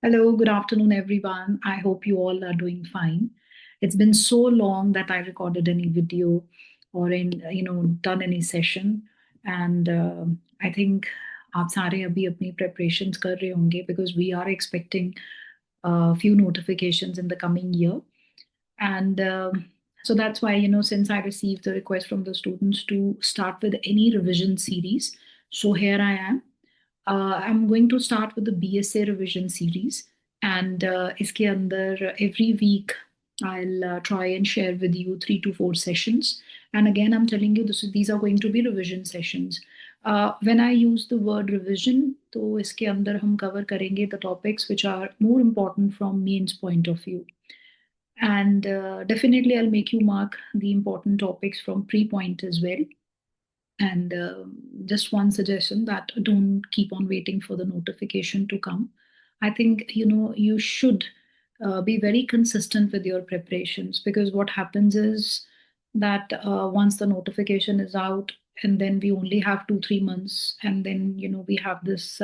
Hello, good afternoon, everyone. I hope you all are doing fine. It's been so long that I recorded any video or done any session, and I think आप सारे अभी अपनी preparations कर रहे होंगे because we are expecting a few notifications in the coming year, and so that's why since I received the request from the students to start with any revision series, so here I am. I'm going to start with the BSA revision series, and iske andar every week I'll try and share with you 3 to 4 sessions. And again, I'm telling you these are going to be revision sessions. When I use the word revision, तो इसके अंदर हम cover करेंगे the topics which are more important from mains point of view. And definitely, I'll make you mark the important topics from pre-point as well. And just one suggestion that don't keep on waiting for the notification to come. I think you should be very consistent with your preparations, because what happens is that once the notification is out, and then we only have 2 3 months, and then we have this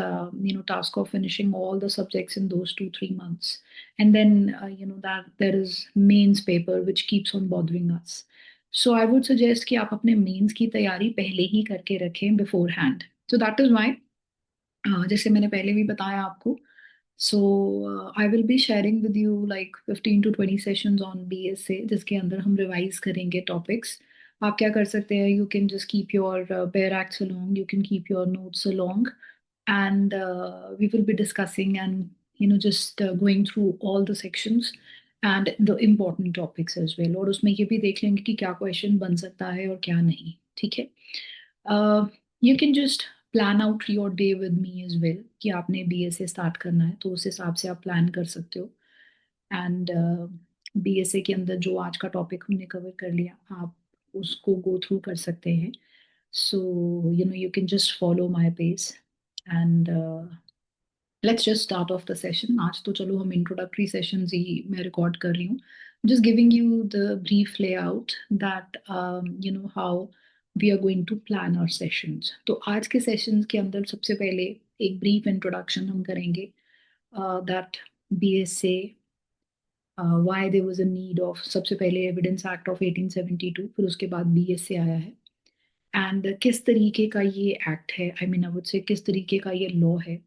task of finishing all the subjects in those 2 3 months, and then that there is mains paper which keeps on bothering us. So I would suggest कि आप अपने mains की तैयारी पहले ही करके रखें beforehand. So that is why, जैसे मैंने पहले भी बताया आपको, so I will be sharing with you like 15 to 20 sessions on BSA, जिसके अंदर हम रिवाइज करेंगे टॉपिक्स. आप क्या कर सकते हैं, you can just keep your bear acts along, you can keep your notes along, and we will be discussing and just going through all the sections and the important topics as well. और उसमें ये भी देख लेंगे कि क्या question बन सकता है और क्या नहीं. ठीक है. You can just plan out your day with me as well, कि आपने BSA स्टार्ट करना है तो उस हिसाब से आप प्लान कर सकते हो. एंड BSA के अंदर जो आज का टॉपिक हमने कवर कर लिया, आप उसको गो थ्रू कर सकते हैं. सो you can just follow my pace, and let's just start of the session. आज तो चलो हम इंट्रोडक्टरी सेशंस ही मैं रिकॉर्ड कर रही हूँ, just giving you the brief layout that how we are going to plan our sessions. तो आज के सेशंस के अंदर सबसे पहले एक ब्रीफ इंट्रोडक्शन हम करेंगे, that BSA, why there was a need of, सबसे पहले एविडेंस एक्ट ऑफ 1872, फिर उसके बाद BSA आया है, एंड किस तरीके का ये एक्ट है, I mean I would say किस तरीके का ये लॉ है,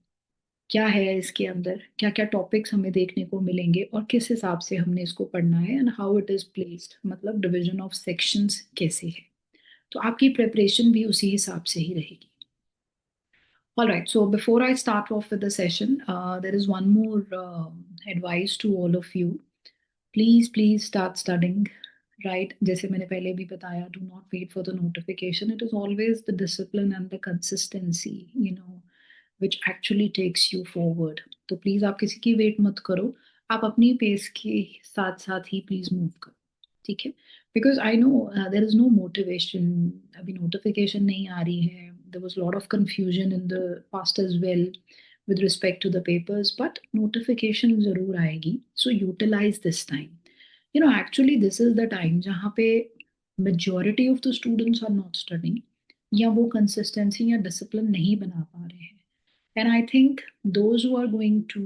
क्या है इसके अंदर, क्या क्या टॉपिक्स हमें देखने को मिलेंगे और किस हिसाब से हमने इसको पढ़ना है, and how it is placed, मतलब डिवीजन ऑफ सेक्शंस कैसे है. तो आपकी प्रिपरेशन भी उसी हिसाब से ही रहेगी. All right, so before I start off with the session, there is one more advice to all of you. Please start studying, right? जैसे मैंने पहले भी बताया, do not wait for the notification. It is always the discipline and the consistency, which actually takes you forward. तो please आप किसी की wait मत करो, आप अपनी पेस के साथ साथ ही प्लीज मूव करो. ठीक है. Because I know there is no motivation, अभी नोटिफिकेशन नहीं आ रही है. There was lot of confusion in the past as well with respect to the papers, but notification जरूर आएगी. So utilize this time. Actually this is the time जहाँ पे majority of the students are not studying, या वो consistency या discipline नहीं बना पा रहे हैं. And I think those who are going to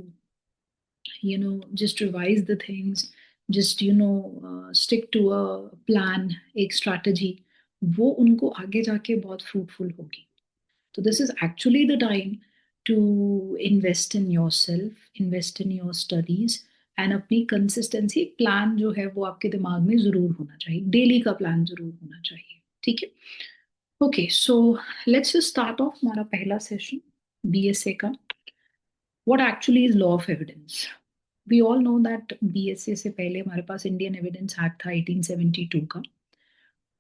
just revise the things, just stick to a plan, एक strategy, वो उनको आगे जाके बहुत fruitful होगी. So this is actually the time to invest in yourself, invest in your studies, and अपनी consistency plan जो है वो आपके दिमाग में जरूर होना चाहिए, डेली का प्लान जरूर होना चाहिए. ठीक है. Okay, so let's just start off हमारा पहला सेशन BSA का. What actually is law of evidence. We all know that BSA से पहले हमारे पास इंडियन एविडेंस एक्ट था 1872 का,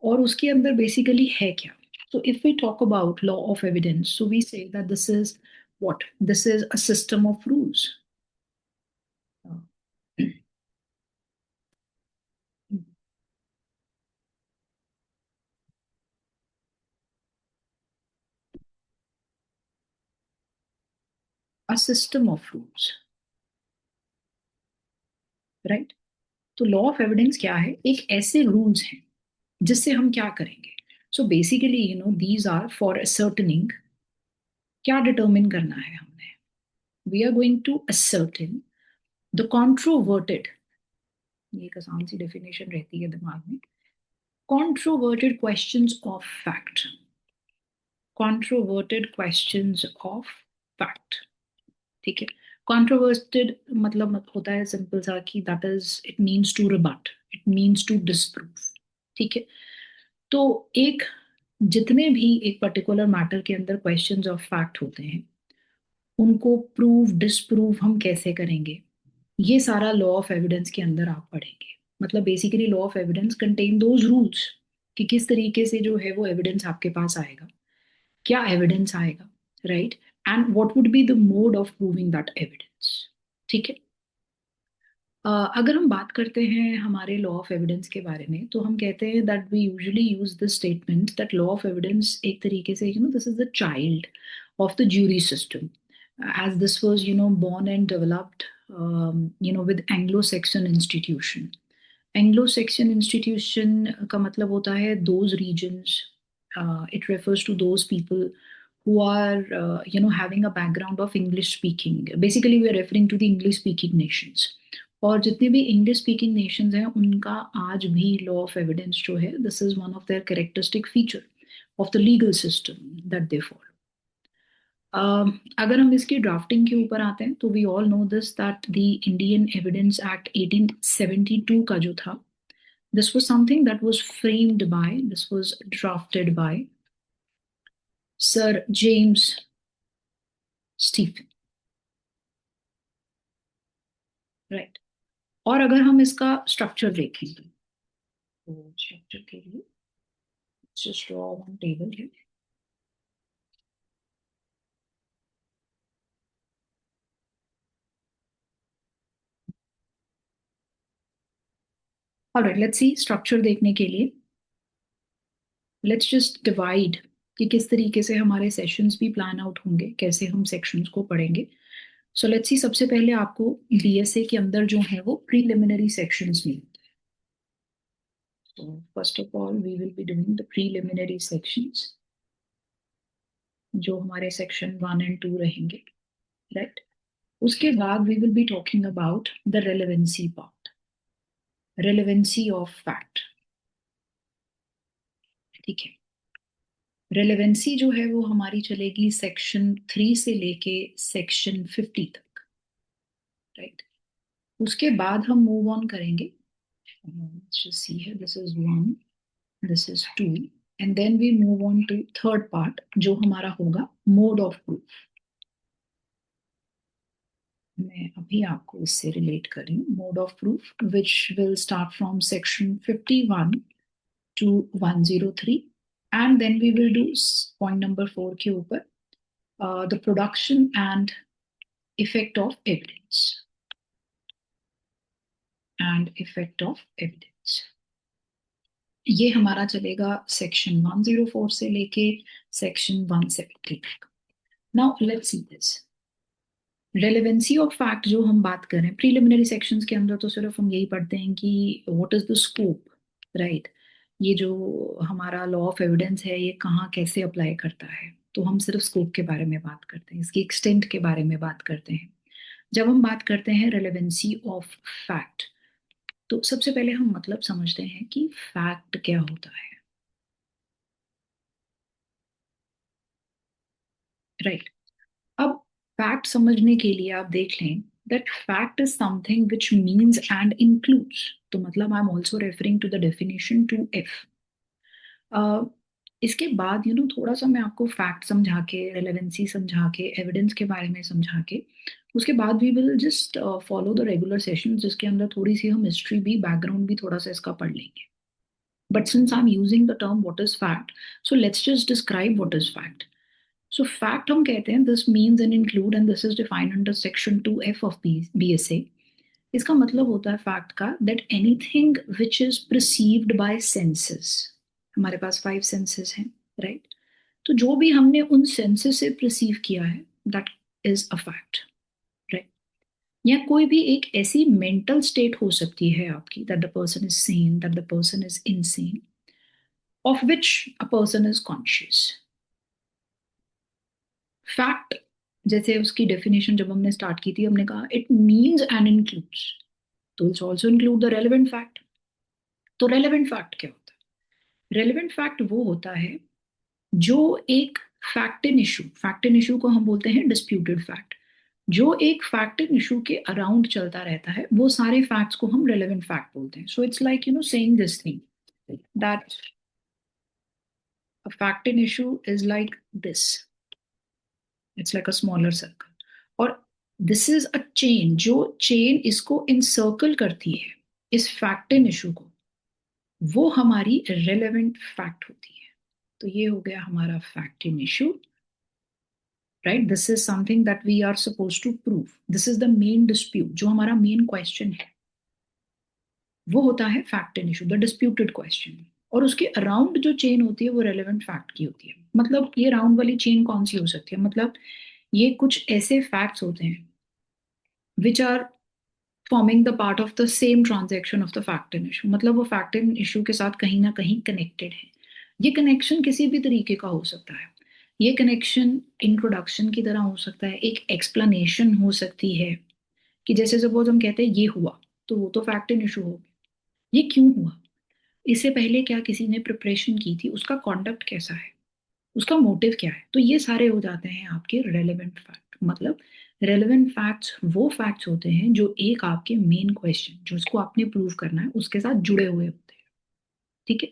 और उसके अंदर बेसिकली है क्या. So if we talk about law of evidence, so we say that this is what? This is a system of rules. A system of rules, right? तो लॉ ऑफ एविडेंस क्या है, एक ऐसे रूल्स हैं जिससे हम क्या करेंगे. So basically these are for ascertaining. क्या डिटर्मिन करना है हमने, we are going to ascertain the controverted, ये एक आसान सी डेफिनेशन रहती है दिमाग में, controverted questions of fact, controverted questions of fact, ठीक है। controverted मतलब होता है सिंपल सा कि that is, it means to rebut, it means to disprove, ठीक है। तो एक, जितने भी एक पर्टिकुलर मैटर के अंदर क्वेश्चंस ऑफ फैक्ट होते हैं, उनको प्रूव डिसप्रूव हम कैसे करेंगे, ये सारा लॉ ऑफ एविडेंस के अंदर आप पढ़ेंगे। मतलब basically law of evidence contain those rules कि किस तरीके से जो है वो एविडेंस आपके पास आएगा, क्या एविडेंस आएगा, right, and what would be the mode of proving that evidence, ठीक है। अगर हम बात करते हैं हमारे लॉ ऑफ एविडेंस के बारे में, तो हम कहते हैं that we usually use this statement that law of evidence एक तरीके से this is the child of the jury system, as this was born and developed with Anglo-Saxon institution. Anglo-Saxon institution का मतलब होता है those regions, it refers to those people who are having a background of English speaking. Basically we are referring to the English speaking nations. और जितने भी English speaking Nations हैं उनका आज भी लॉ ऑफ एविडेंस जो है, this is one of their characteristic feature of the legal system that they follow. अगर हम इसकी ड्राफ्टिंग के ऊपर आते हैं, तो we all know this that the Indian evidence act 1872 का जो था, this was something that was framed by, this was drafted by sir James Stephen, right. और अगर हम इसका स्ट्रक्चर देखेंगे, तो स्ट्रक्चर के लिए जस्ट ड्रॉ वन टेबल है। ऑलराइट, लेट्स सी स्ट्रक्चर देखने के लिए लेट्स जस्ट डिवाइड कि किस तरीके से हमारे सेशंस भी प्लान आउट होंगे, कैसे हम सेक्शंस को पढ़ेंगे। सो लेट्स सी, सबसे पहले आपको बीएसए के अंदर जो है वो प्रीलिमिनरी सेक्शंस में, so first of all we will be doing the preliminary sections, जो हमारे सेक्शन 1 और 2 रहेंगे, राइट। उसके बाद we will be talking about the relevancy part, relevancy of fact, ठीक है। रेलेवेंसी जो है वो हमारी चलेगी सेक्शन 3 से लेके सेक्शन 50 तक, राइट। उसके बाद हम मूव ऑन करेंगे, सी है, this is 1, this is 2, and then we move on to third part जो हमारा होगा मोड ऑफ प्रूफ। मैं अभी आपको इससे रिलेट कर रही हूँ, mode of proof which will start from section 51 to 103, and then we will do point number 4 के ऊपर the production and effect of evidence, and effect of evidence, ये हमारा चलेगा सेक्शन 104 से लेके सेक्शन 170 तक। Now let's see this relevancy of fact जो हम बात कर रहे हैं प्रीलिमिनरी सेक्शंस के अंदर, तो सिर्फ हम यही पढ़ते हैं कि what is the scope, right. ये जो हमारा लॉ ऑफ एविडेंस है ये कहाँ कैसे अप्लाई करता है, तो हम सिर्फ स्कोप के बारे में बात करते हैं, इसकी एक्सटेंट के बारे में बात करते हैं। जब हम बात करते हैं रेलेवेंसी ऑफ फैक्ट, तो सबसे पहले हम मतलब समझते हैं कि फैक्ट क्या होता है, राइट। अब फैक्ट समझने के लिए आप देख लें that fact is something which means and includes, तो मतलब I am also referring to the definition 2F। इसके बाद थोड़ा सा मैं आपको फैक्ट समझा के, रेलेवेंसी समझा के, एविडेंस के बारे में समझा के, उसके बाद we will just follow the regular session जिसके अंदर थोड़ी सी हम हिस्ट्री भी, बैकग्राउंड भी थोड़ा सा इसका पढ़ लेंगे। But since I'm using the term what is fact, so let's just describe what is fact. So fact हम कहते हैं this means and include, and this is defined under section 2F of BSA. इसका मतलब होता है fact का that anything which is perceived by senses, हमारे पास 5 senses हैं, right? तो जो भी हमने उन senses से perceive किया है that is a fact, right? या कोई भी एक ऐसी mental state हो सकती है आपकी that the person is sane, that the person is insane, of which a person is conscious. Fact जैसे उसकी डेफिनेशन जब हमने स्टार्ट की थी, हमने कहा इट मीन्स एंड इंक्लूड्स, तो it's also include the relevant fact. तो रेलेवेंट फैक्ट क्या होता है? रेलेवेंट फैक्ट वो होता है जो एक फैक्ट इन इशू को हम बोलते हैं डिस्प्यूटेड फैक्ट। जो एक फैक्ट इन इशू के अराउंड चलता रहता है, वो सारे फैक्ट्स को हम रेलेवेंट फैक्ट बोलते हैं। So it's like saying this thing that a fact in issue is like this. It's like a smaller circle. और दिस इज अ चेन, जो चेन इसको इंसर्कल करती है, इस फैक्ट इन इशू को, वो हमारी रेलेवेंट फैक्ट होती है। तो ये हो गया हमारा fact in issue, right? This is something that we are suppose to prove, this is the main dispute, जो हमारा मेन क्वेश्चन है वो होता है fact in issue, the disputed question. और उसके अराउंड जो चेन होती है वो रेलेवेंट फैक्ट की होती है। मतलब ये राउंड वाली चेन कौन सी हो सकती है? मतलब ये कुछ ऐसे फैक्ट्स होते हैं which are forming the part of the same transaction of the fact in issue. मतलब वो फैक्ट इन इशू के साथ कहीं ना कहीं कनेक्टेड है। ये कनेक्शन किसी भी तरीके का हो सकता है। ये कनेक्शन इंट्रोडक्शन की तरह हो सकता है, एक एक्सप्लेनेशन हो सकती है, कि जैसे सपोज हम कहते हैं ये हुआ, तो वो तो फैक्ट इन इशू हो गया। ये क्यों हुआ? इससे पहले क्या किसी ने प्रिपरेशन की थी? उसका कॉन्डक्ट कैसा है? उसका मोटिव क्या है? तो ये सारे हो जाते हैं आपके रेलेवेंट फैक्ट। मतलब रेलेवेंट फैक्ट्स वो फैक्ट्स होते हैं जो एक आपके मेन क्वेश्चन, जो उसको आपने प्रूव करना है, उसके साथ जुड़े हुए होते हैं। ठीक है?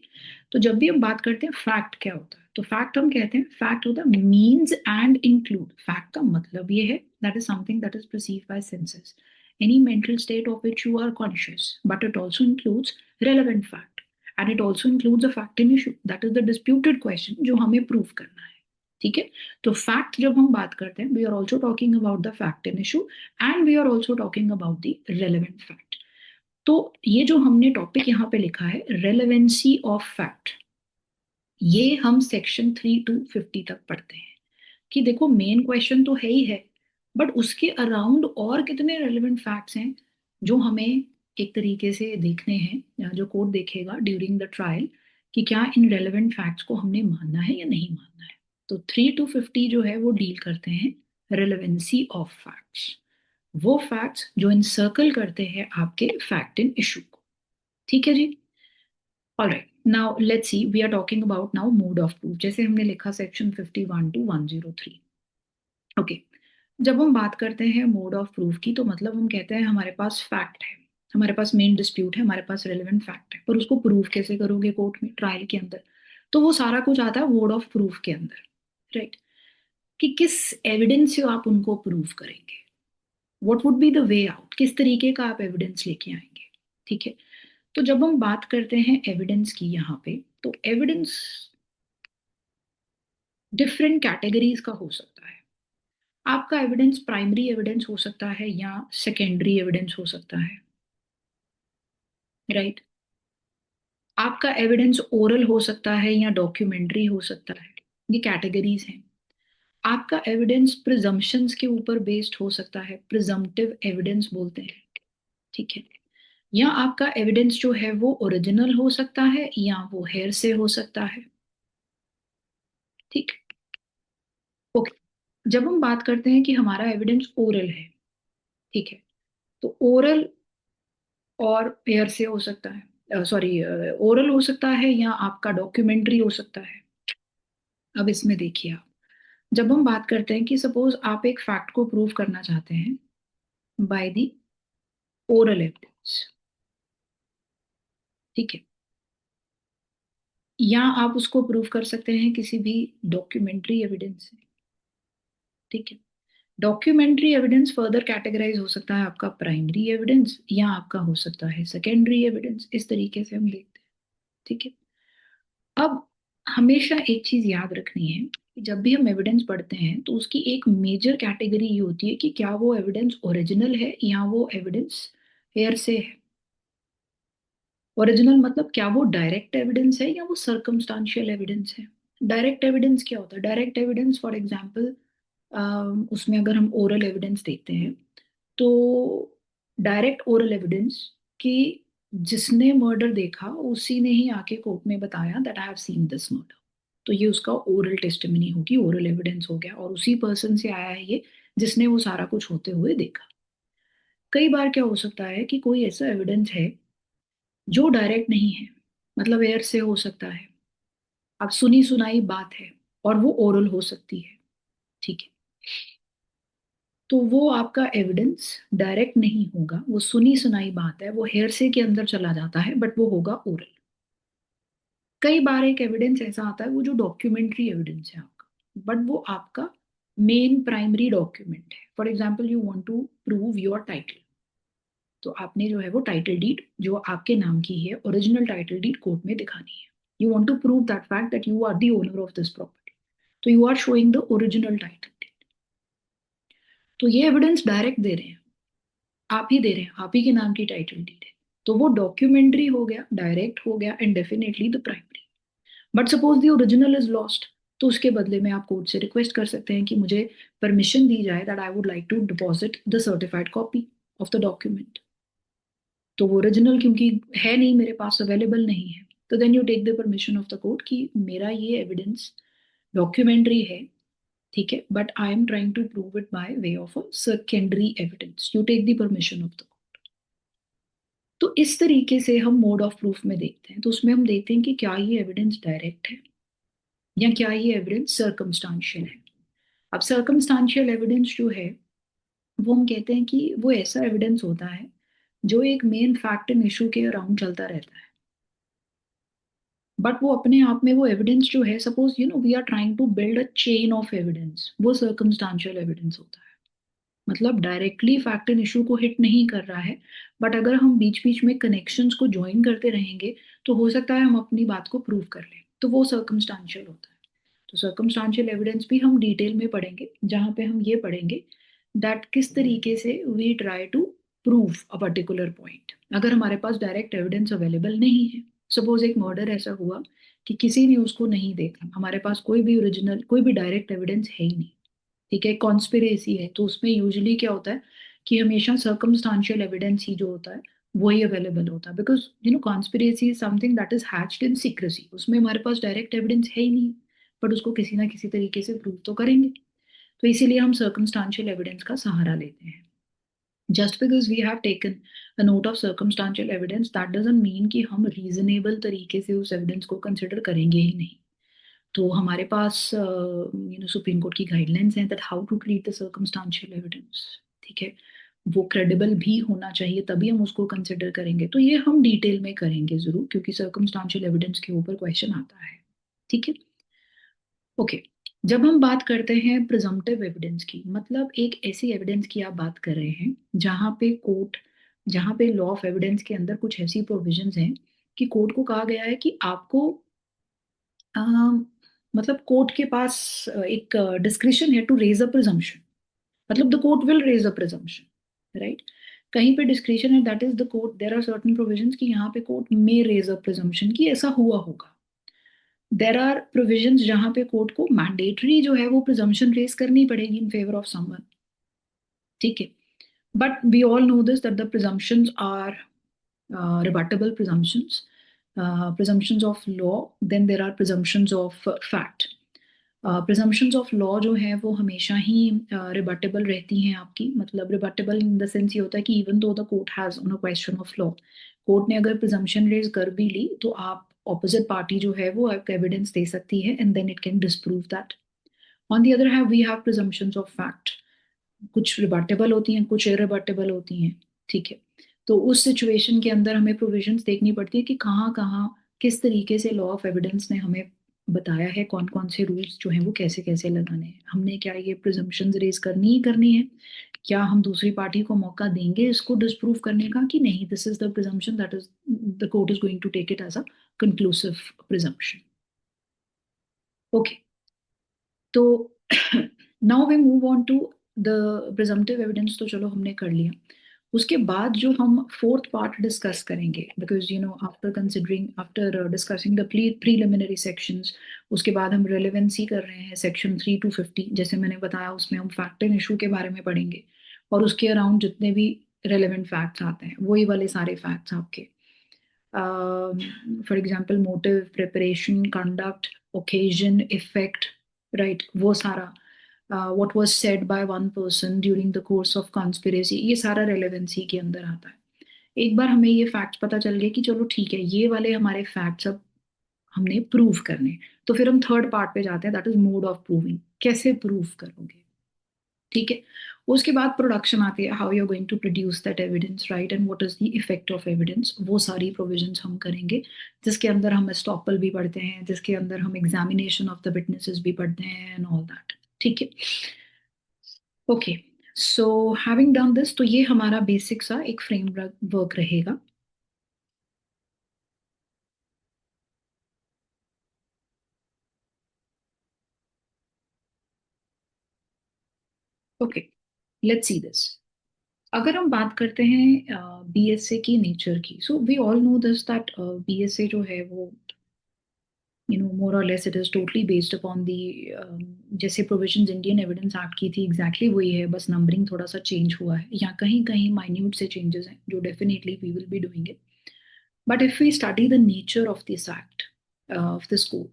तो जब भी हम बात करते हैं फैक्ट क्या होता है, तो फैक्ट हम कहते हैं फैक्ट होता है मीन्स एंड इंक्लूड। फैक्ट का मतलब ये है that is something that is perceived bye senses, any mental state of which you are conscious, but it also includes relevant fact, and it also includes a fact in issue, that is the disputed question जो हमें prove करना है। ठीक है? तो fact जब हम बात करते हैं, we are also talking about the fact in issue, and we are also talking about the relevant fact. तो ये जो हमने टॉपिक यहाँ पे लिखा है, रेलेवेंसी ऑफ फैक्ट, ये हम सेक्शन 3 to 50 तक पढ़ते हैं। कि देखो मेन क्वेश्चन तो है ही है, बट उसके अराउंड और कितने रेलेवेंट फैक्ट्स हैं जो हमें एक तरीके से देखने हैं, या जो कोर्ट देखेगा ड्यूरिंग द ट्रायल, कि क्या इन रेलेवेंट फैक्ट्स को हमने मानना है या नहीं मानना है। तो 3 to 50 जो है वो डील करते हैं रेलेवेंसी ऑफ फैक्ट्स, वो फैक्ट्स जो इंसर्कल करते हैं आपके फैक्ट इन इशू को। ठीक है जी? Alright, now let's see, we are talking about now mode of proof. जैसे हमने लिखा सेक्शन 51 to 103। ओके, जब हम बात करते हैं मोड ऑफ प्रूफ की, तो मतलब हम कहते हैं हमारे पास फैक्ट है, हमारे पास मेन डिस्प्यूट है, हमारे पास रेलेवेंट फैक्ट है, पर उसको प्रूव कैसे करोगे कोर्ट में, ट्रायल के अंदर? तो वो सारा कुछ आता है मोड ऑफ प्रूफ के अंदर, राइट? कि किस एविडेंस से आप उनको प्रूव करेंगे, what would be the way out, किस तरीके का आप एविडेंस लेके आएंगे। ठीक है? तो जब हम बात करते हैं एविडेंस की यहाँ पे, तो एविडेंस डिफरेंट कैटेगरीज का हो सकता है। आपका एविडेंस प्राइमरी एविडेंस हो सकता है या सेकेंडरी एविडेंस हो सकता है, राइट? आपका एविडेंस ओरल हो सकता है या डॉक्यूमेंट्री हो सकता है। ये कैटेगरीज हैं। आपका एविडेंस प्रिजम्पशंस के ऊपर बेस्ड हो सकता है, प्रिजम्पटिव एविडेंस बोलते हैं। ठीक है? या आपका एविडेंस जो है वो ओरिजिनल हो सकता है या वो हेयर से हो सकता है। ठीक? ओके, जब हम बात करते हैं कि हमारा एविडेंस ओरल है, ठीक है, तो ओरल और हेयर से हो सकता है, सॉरी, ओरल हो सकता है या आपका डॉक्यूमेंट्री हो सकता है। अब इसमें देखिए आप, जब हम बात करते हैं कि सपोज आप एक फैक्ट को प्रूव करना चाहते हैं बाय द ओरल एविडेंस, ठीक है, या आप उसको प्रूव कर सकते हैं किसी भी डॉक्यूमेंट्री एविडेंस से। ठीक है? डॉक्यूमेंट्री एविडेंस फर्दर कैटेगराइज हो सकता है आपका प्राइमरी एविडेंस या आपका हो सकता है सेकेंडरी एविडेंस। इस तरीके से हम देखते हैं। ठीक है? अब हमेशा एक चीज याद रखनी है कि जब भी हम एविडेंस पढ़ते हैं, तो उसकी एक मेजर कैटेगरी ये होती है कि क्या वो एविडेंस ओरिजिनल है या वो एविडेंस हेयर से है। ओरिजिनल मतलब क्या वो डायरेक्ट एविडेंस है या वो सर्कमस्टांशियल एविडेंस है। डायरेक्ट एविडेंस क्या होता है? डायरेक्ट एविडेंस फॉर एग्जांपल, उसमें अगर हम ओरल एविडेंस देखते हैं, तो डायरेक्ट ओरल एविडेंस कि जिसने मर्डर देखा उसी ने ही आके कोर्ट में बताया that I have seen this murder, तो ये उसका ओरल टेस्टिमनी होगी, ओरल एविडेंस हो गया, और उसी पर्सन से आया है ये जिसने वो सारा कुछ होते हुए देखा। कई बार क्या हो सकता है कि कोई ऐसा एविडेंस है जो डायरेक्ट नहीं है, मतलब एयर से हो सकता है, अब सुनी सुनाई बात है और वो ओरल हो सकती है, ठीक है। तो वो आपका एविडेंस डायरेक्ट नहीं होगा, वो सुनी सुनाई बात है, वो हेयरसे के अंदर चला जाता है, बट वो होगा ओरल। कई बार एक एविडेंस ऐसा आता है वो जो डॉक्यूमेंट्री एविडेंस है आपका, बट वो आपका मेन प्राइमरी डॉक्यूमेंट है। For example you want to prove your title, तो आपने जो है वो टाइटल डीड जो आपके नाम की है, ओरिजिनल टाइटल डीड कोर्ट में दिखानी है। You want to prove that fact that you are the owner of this property, तो you are showing the original title deed. तो ये एविडेंस डायरेक्ट दे रहे हैं, आप ही दे रहे हैं, आप ही के नाम की टाइटल डीड है, तो वो डॉक्यूमेंट्री हो गया, डायरेक्ट हो गया and definitely the primary. But suppose the original is lost, तो उसके बदले में आप कोर्ट से रिक्वेस्ट कर सकते हैं कि मुझे परमिशन दी जाए that I would like to deposit the certified copy of the document. तो वो ओरिजिनल क्योंकि है नहीं मेरे पास, अवेलेबल नहीं है, तो then you take the permission of the court कि मेरा ये एविडेंस डॉक्यूमेंट्री है, ठीक है, but I am trying to prove it by way of a secondary evidence, you take the permission of the. तो इस तरीके से हम मोड ऑफ प्रूफ में देखते हैं, तो उसमें हम देखते हैं कि क्या ये एविडेंस डायरेक्ट है या क्या ये एविडेंस सर्कमस्टांशियल है। अब सर्कमस्टांशियल एविडेंस जो है वो हम कहते हैं कि वो ऐसा एविडेंस होता है जो एक मेन फैक्ट एंड इशू के अराउंड चलता रहता है, बट वो अपने आप में वो एविडेंस जो है, suppose we are trying to build a chain of evidence, वो सर्कमस्टांशियल एविडेंस होता है। मतलब डायरेक्टली फैक्ट एंड इशू को हिट नहीं कर रहा है, बट अगर हम बीच बीच में कनेक्शंस को ज्वाइन करते रहेंगे तो हो सकता है हम अपनी बात को प्रूव कर लें, तो वो सर्कमस्टांशियल होता है। तो सर्कमस्टांशियल एविडेंस भी हम डिटेल में पढ़ेंगे, जहाँ पे हम ये पढ़ेंगे दैट किस तरीके से we try to prove a particular point अगर हमारे पास डायरेक्ट एविडेंस अवेलेबल नहीं है। सपोज एक मर्डर ऐसा हुआ कि किसी ने उसको नहीं देखा, हमारे पास कोई भी ओरिजिनल कोई भी डायरेक्ट एविडेंस है ही नहीं, ठीक है, कॉन्स्पिरेसी है, तो उसमें यूजुअली क्या होता है कि हमेशा सर्कमस्टांशियल एविडेंस ही जो होता है वही अवेलेबल होता है, because conspiracy is something that is hatched in secrecy, उसमें हमारे पास डायरेक्ट एविडेंस है ही नहीं, बट उसको किसी ना किसी तरीके से प्रूव तो करेंगे। तो इसीलिए हम सर्कमस्टांशियल एविडेंस का सहारा लेते हैं। Just because we have taken a note of circumstantial evidence that doesn't mean कि हम रीजनेबल तरीके से उस एविडेंस को कंसिडर करेंगे ही नहीं। तो हमारे पास सुप्रीम कोर्ट की गाइडलाइंस हैं that how to treat the circumstantial evidence, ठीक है, वो क्रेडिबल भी होना चाहिए तभी हम उसको कंसिडर करेंगे। तो ये हम डिटेल में करेंगे जरूर, क्योंकि सर्कमस्टांशियल एविडेंस के ऊपर क्वेश्चन आता है, ठीक है। ओके, जब हम बात करते हैं प्रिजम्पटिव एविडेंस की, मतलब एक ऐसी एविडेंस की आप बात कर रहे हैं जहाँ पे लॉ ऑफ एविडेंस के अंदर कुछ ऐसी प्रोविजंस हैं कि कोर्ट को कहा गया है कि आपको मतलब कोर्ट के पास एक डिस्क्रिशन है टू रेज अ प्रिजम्पशन, मतलब the court will raise a presumption, right. कहीं पे डिस्क्रिशन है, that is the court, there are certain provisions कि यहाँ पे कोर्ट में रेज अ प्रिजम्पशन कि ऐसा हुआ होगा। देर आर प्रोविजंस जहाँ पे कोर्ट को मैंडेटरी जो है वो प्रिजम्पशन रेज करनी पड़ेगी इन फेवर ऑफ समवन, ठीक है। But we all know this that the presumptions are rebuttable presumptions, presumptions of law, then there are presumptions of fact. Presumptions of law जो है वो हमेशा ही रिबटेबल रहती हैं आपकी, मतलब रिबटेबल इन द सेंस ये होता है कि even though the court has on a question of law, court ने अगर प्रिजम्पशन रेज कर भी ली तो आप ऑपोजिट पार्टी जो है वो आपको एविडेंस दे सकती है and then it can disprove that. On the other have we have presumptions of fact, कुछ रिबटेबल होती हैं, कुछ इरिबटेबल होती हैं, ठीक है। तो उस सिचुएशन के अंदर हमें प्रोविजंस देखनी पड़ती है कि कहाँ कहाँ किस तरीके से लॉ ऑफ एविडेंस ने हमें बताया है कौन कौन से रूल्स जो हैं वो कैसे कैसे लगाने हैं, हमने क्या ये प्रिजम्पशंस रेज करनी ही करनी है, क्या हम दूसरी पार्टी को मौका देंगे इसको डिस्प्रूव करने का कि नहीं, this is the presumption that is the court is going to take it as a conclusive presumption. Okay, तो now we move on to the presumptive evidence, तो चलो हमने कर लिया। उसके बाद जो हम फोर्थ पार्ट डिस्कस करेंगे, because after considering after discussing the preliminary sections, उसके बाद हम रेलेवेंसी कर रहे हैं सेक्शन 3 to 50, जैसे मैंने बताया उसमें हम फैक्ट एंड इशू के बारे में पढ़ेंगे और उसके अराउंड जितने भी रेलेवेंट फैक्ट्स आते हैं वही वाले सारे फैक्ट्स आपके, for example motive, preparation, conduct, occasion, effect, right, वो सारा what was said by one person during the course of conspiracy, ये सारा रेलेवेंसी के अंदर आता है। एक बार हमें ये फैक्ट्स पता चल गए कि चलो ठीक है, ये वाले हमारे फैक्ट्स अब हमने प्रूव करने, तो फिर हम थर्ड पार्ट पे जाते हैं, that is mode of proving, कैसे प्रूव करोगे। ठीक है। उसके बाद प्रोडक्शन आती है, how you are going to produce that evidence, right, and what is the effect of evidence, वो सारी प्रोविजंस हम करेंगे, जिसके अंदर हम एस्टॉपल भी पढ़ते हैं, जिसके अंदर हम एग्जामिनेशन ऑफ द विटनेसेस भी पढ़ते हैं एंड ऑल दैट। ठीक है। Okay, so having done this, तो ये हमारा बेसिक सा एक फ्रेमवर्क वर्क रहेगा। Okay, let's see this. अगर हम बात करते हैं बीएसए की नेचर की, so we all know this that BSA जो है वो more or less it is totally based upon the जैसे प्रोविजंस इंडियन एविडेंस एक्ट की थी एग्जैक्टली वही है, बस नंबरिंग थोड़ा सा चेंज हुआ है या कहीं कहीं माइन्यूट से चेंजेस हैं जो definitely we will be doing it. But if we study the nature of this act of this code,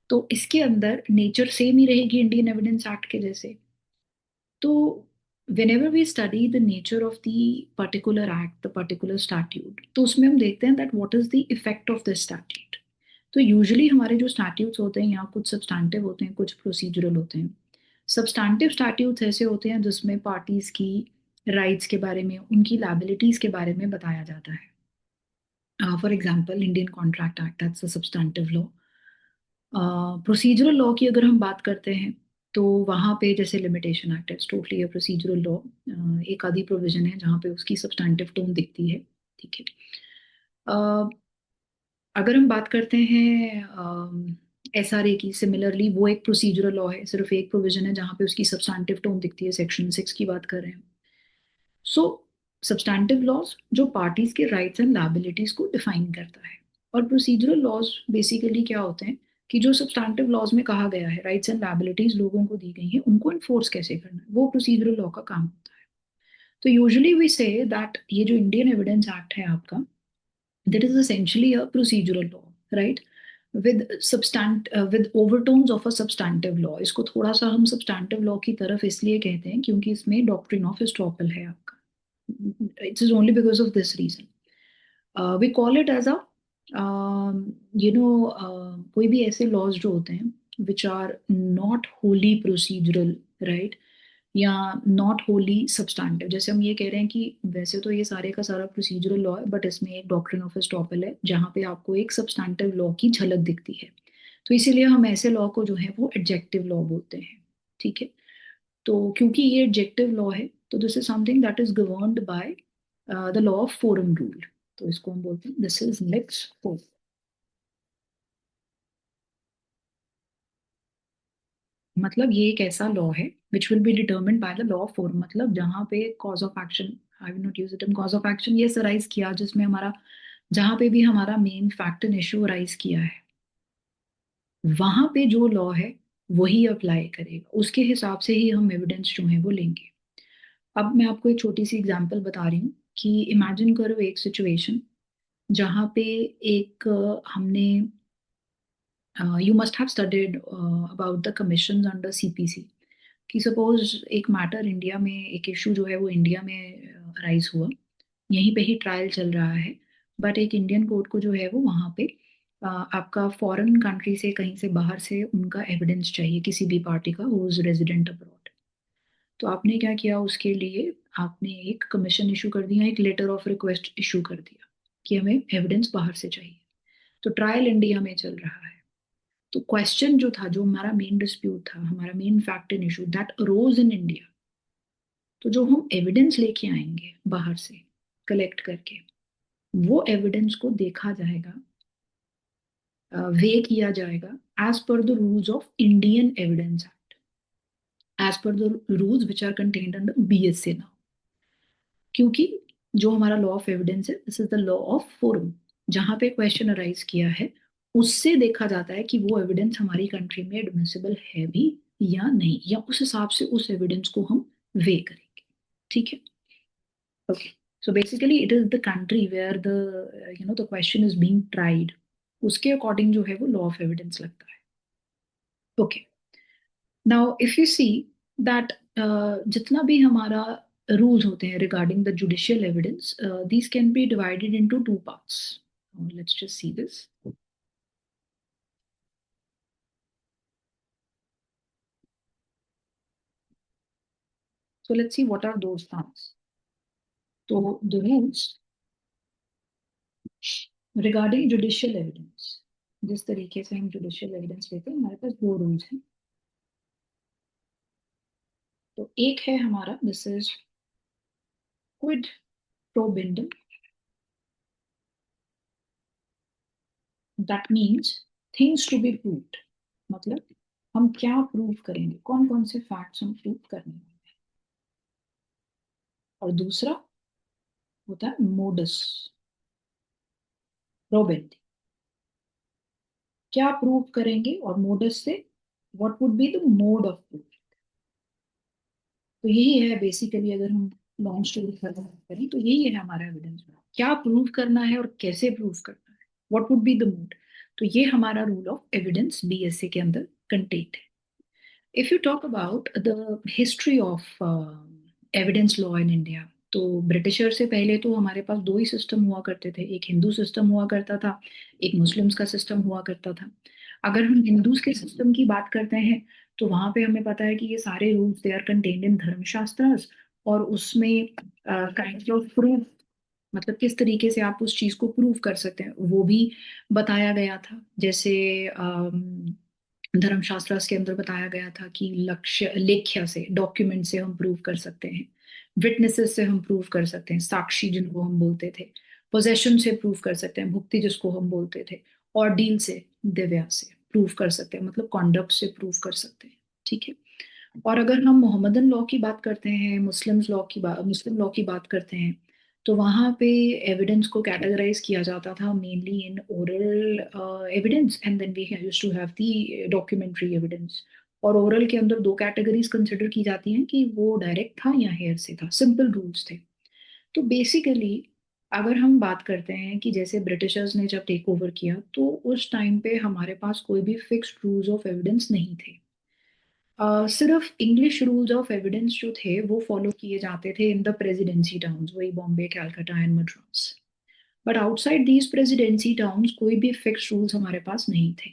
तो इसके अंदर नेचर सेम ही रहेगी इंडियन एविडेंस एक्ट के जैसे। तो whenever we study the nature of the particular act, the particular statute, तो उसमें हम देखते हैं that what is the effect of this statute। तो यूजुअली हमारे जो स्टैट्यूट्स होते हैं यहाँ कुछ सब्सटैंटिव होते हैं, कुछ प्रोसीजरल होते हैं। सब्सटैंटिव स्टैट्यूट्स ऐसे होते हैं जिसमें पार्टीज की राइट्स के बारे में, उनकी लायबिलिटीज के बारे में बताया जाता है। For example Indian contract act, that's a substantive law. Procedural law की अगर हम बात करते हैं, तो वहाँ पे जैसे लिमिटेशन एक्ट है, टोटली अ प्रोसीजरल लॉ। एक आधी प्रोविजन है जहाँ पे उसकी सब्सटैंटिव टोन दिखती है। ठीक है। अ, अगर हम बात करते हैं एसआरए की, सिमिलरली वो एक प्रोसीजरल लॉ है, सिर्फ एक प्रोविजन है जहाँ पे उसकी सब्सटैंटिव टोन दिखती है, सेक्शन 6 की बात कर रहे हैं। सो सब्सटैंटिव लॉज जो पार्टीज के राइट्स एंड लायबिलिटीज को डिफाइन करता है, और प्रोसीजरल लॉज बेसिकली क्या होते हैं कि जो सब्सटैंटिव लॉज में कहा गया है राइट्स एंड लायबिलिटीज लोगों को दी गई हैं, उनको इन्फोर्स कैसे करना है, वो प्रोसीजरल लॉ का काम होता है। तो यूजुअली वी से दैट ये जो इंडियन एविडेंस एक्ट है आपका, that is essentially a procedural law, right, with overtones of a substantive law. इसको थोड़ा सा हम सब्सटैंटिव लॉ की तरफ इसलिए कहते हैं क्योंकि इसमें डॉक्ट्रिन ऑफ एस्टॉपल है आपका। It is only because of this reason. We call it as a कोई भी ऐसे लॉज जो होते हैं which are not wholly procedural, right, या नॉट होली सब्सटैंटिव। जैसे हम ये कह रहे हैं कि वैसे तो ये सारे का सारा प्रोसीजरल लॉ है, बट इसमें एक डॉक्ट्रिन ऑफ एस्टॉपल है जहाँ पे आपको एक सब्सटैंटिव लॉ की झलक दिखती है। तो इसीलिए हम ऐसे लॉ को जो है वो एडजेक्टिव लॉ बोलते हैं। ठीक है। तो क्योंकि ये एडजेक्टिव लॉ है, तो this is something that is governed by the law of forum rule. तो इसको हम बोलते हैं दिस इज मिक्स फोर। मतलब ये एक ऐसा लॉ है which will be determined by the law of forum, मतलब जहाँ पे cause of action, I will not use it in cause of action, ये अराइज किया जिसमें हमारा, जहाँ पे भी हमारा main fact and issue arise किया है, वहां पे जो लॉ है वही अप्लाई करेगा, उसके हिसाब से ही हम एविडेंस जो है वो लेंगे। अब मैं आपको एक छोटी सी एग्जांपल बता रही हूँ कि इमेजिन करो एक सिचुएशन जहाँ पे एक हमने, you must have studied about the commission under CPC, कि सपोज एक मैटर इंडिया में, एक इशू जो है वो इंडिया में अराइज हुआ, यहीं पे ही ट्रायल चल रहा है, बट एक इंडियन कोर्ट को जो है वो वहाँ पे आपका फॉरेन कंट्री से, कहीं से बाहर से उनका एविडेंस चाहिए किसी भी पार्टी का हु इज रेजिडेंट अब्रॉड। तो आपने क्या किया उसके लिए, आपने एक कमीशन इशू कर दिया, एक लेटर ऑफ रिक्वेस्ट इशू कर दिया कि हमें एविडेंस बाहर से चाहिए। तो ट्रायल इंडिया में चल रहा है। तो क्वेश्चन जो था, जो हमारा मेन डिस्प्यूट था, हमारा main fact in issue that arose in India, तो जो हम एविडेंस लेके आएंगे बाहर से कलेक्ट करके, वो एविडेंस को देखा जाएगा, वे किया जाएगा as per the rules of Indian evidence act, as per the rules which are contained under BSA now. क्योंकि जो हमारा लॉ ऑफ एविडेंस है, this is the law of forum, जहां पे क्वेश्चन अराइज किया है उससे देखा जाता है कि वो एविडेंस हमारी कंट्री में एडमिसिबल है भी या नहीं, या उस हिसाब से उस एविडेंस को हम वे करेंगे। ठीक है। Okay, so basically it is the country where the the question is being tried, उसके अकॉर्डिंग जो है वो लॉ ऑफ एविडेंस लगता है। Okay, now if you see that जितना भी हमारा रूल्स होते हैं regarding the judicial evidence, these can be divided into two parts. Let's just see this. So let's see what are those parts. So the rules regarding judicial evidence, जिस तरीके से हम judicial evidence लेते हैं, हमारे पास दो रूल्स हैं. तो एक है हमारा, दिस इज क्विड प्रो बिंडम. That means things to be proved. मतलब हम क्या प्रूव करेंगे, कौन कौन से फैक्ट्स हम प्रूव करने हैं. और दूसरा होता है मोडस प्रोबेंडी. क्या प्रूव करेंगे, और मोडस से what would be the mode of proof. तो यही है बेसिकली, अगर हम लॉन्ग स्टोरी खत्म करें तो यही है हमारा एविडेंस. क्या प्रूव करना है और कैसे प्रूव करना है, what would be the mode. तो ये हमारा रूल ऑफ एविडेंस बीएसए के अंदर कंटेंट है. If you talk about the history of evidence law in India, तो ब्रिटिशर से पहले तो हमारे पास दो ही सिस्टम हुआ करते थे. एक हिंदू सिस्टम हुआ करता था, एक मुस्लिम्स का सिस्टम हुआ करता था. अगर हम हिंदूज के सिस्टम की बात करते हैं, तो वहां पे हमें पता है कि ये सारे rules they are contained in Dharmashastras. और उसमें काइंड ऑफ प्रूफ, मतलब किस तरीके से आप उस चीज को प्रूव कर सकते हैं, वो भी बताया गया था. जैसे धर्मशास्त्र के अंदर बताया गया था कि लक्ष्य लेख्य से, डॉक्यूमेंट से हम प्रूव कर सकते हैं. विटनेसेस से हम प्रूव कर सकते हैं, साक्षी जिनको हम बोलते थे. पोजेशन से प्रूव कर सकते हैं, भुक्ति जिसको हम बोलते थे. और डील से, दिव्या से प्रूव कर सकते हैं, मतलब कॉन्डक्ट से प्रूव कर सकते हैं. ठीक है. और अगर हम मोहम्मदन लॉ की बात करते हैं, मुस्लिम लॉ की बात करते हैं, तो वहाँ पे एविडेंस को कैटेगराइज किया जाता था mainly in oral evidence, and then we used to have the documentary evidence. और ओरल के अंदर दो कैटेगरीज कंसिडर की जाती हैं, कि वो डायरेक्ट था या हेयर से था. सिंपल रूल्स थे. तो बेसिकली अगर हम बात करते हैं कि जैसे ब्रिटिशर्स ने जब टेक ओवर किया, तो उस टाइम पे हमारे पास कोई भी फिक्स्ड रूल्स ऑफ एविडेंस नहीं थे. सिर्फ इंग्लिश रूल्स ऑफ एविडेंस जो थे वो फॉलो किए जाते थे इन द प्रेसिडेंसी टाउन्स, वही Bombay, Calcutta and Madras. But outside these presidency towns कोई भी फिक्स रूल्स हमारे पास नहीं थे.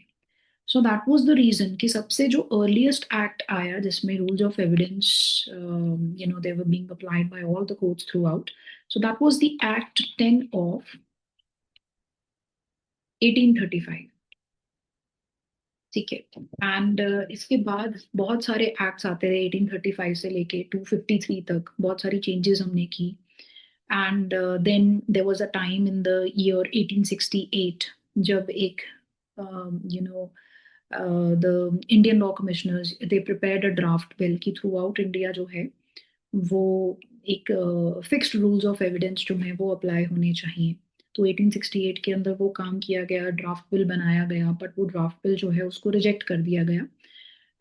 So that was the reason कि सबसे जो अर्लीस्ट एक्ट आया जिसमें rules of evidence they were being applied by all the courts throughout. So that was the act 10 of 1835. ठीक है. एंड इसके बाद बहुत सारे एक्ट्स आते रहे 1835 से लेके 253 तक, बहुत सारी चेंजेस हमने की. And then there was a time in the year 1868, जब एक you know the Indian law commissioners they prepared a draft bill कि थ्रू आउट इंडिया जो है वो एक फिक्स्ड रूल्स ऑफ एविडेंस जो है वो अप्लाई होने चाहिए. तो 1868 के अंदर वो काम किया गया, ड्राफ्ट बिल बनाया गया, बट वो ड्राफ्ट बिल जो है उसको रिजेक्ट कर दिया गया.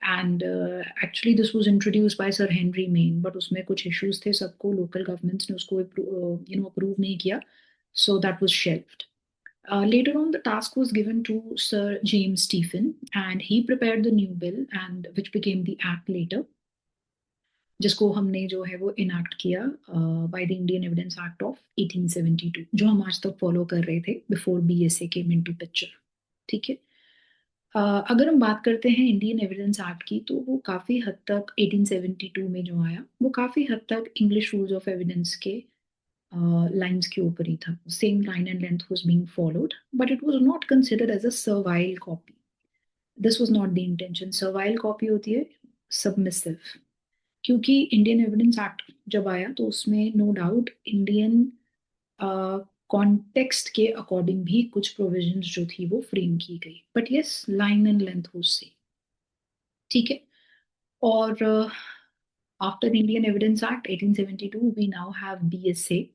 And actually this was introduce by sir Henry main, but उसमें कुछ इश्यूज थे, सबको लोकल गवर्नमेंट्स ने उसको अप्रूव नहीं किया. सो that was shelved. Later on, the task was given to Sir James Stephen, and he prepared the new bill, and which became the act later, जिसको हमने जो है वो इनैक्ट किया by the Indian evidence act of 1872, जो हम आज तक फॉलो कर रहे थे before BSA came into picture. ठीक है. अगर हम बात करते हैं इंडियन एविडेंस एक्ट की, तो वो काफ़ी हद तक 1872 में जो आया, वो काफ़ी हद तक इंग्लिश रूल्स ऑफ एविडेंस के लाइंस के ऊपर ही था. Same line and length was being followed, but it was not considered as a servile copy. This was not the intention. Servile copy होती है सबमिसिव. क्योंकि इंडियन एविडेंस एक्ट जब आया, तो उसमें नो डाउट इंडियन कॉन्टेक्स्ट के according भी कुछ प्रोविजंस जो थी वो फ्रेम की गई, but yes, line and length was same. ठीक है. और after Indian evidence act 1872 we now have BSA.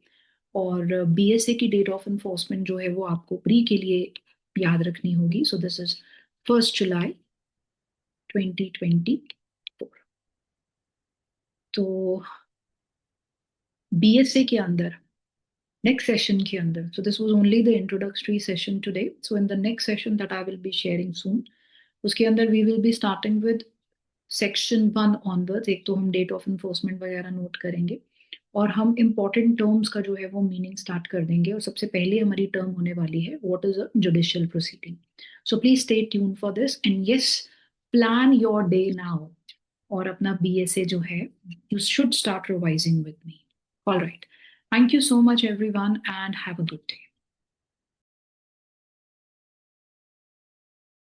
और बीएसए की डेट ऑफ इन्फोर्समेंट जो है वो आपको प्री के लिए याद रखनी होगी. सो दिस इज 1 जुलाई 2024. तो बीएसए के अंदर next session के अंदर, so this was only the introductory session today. So in the next session that I will be sharing soon, उसके अंदर we will be starting with section 1 onwards एक तो हम डेट ऑफ इन्फोर्समेंट वगैरह note करेंगे, और हम इम्पॉर्टेंट टर्म्स का जो है वो मीनिंग स्टार्ट कर देंगे। और सबसे पहले हमारी टर्म होने वाली है what is a judicial proceeding. So please stay tune for this and yes, plan your day now. और अपना बीएसए जो है, you should start revising with me. All right, thank you so much everyone and have a good day.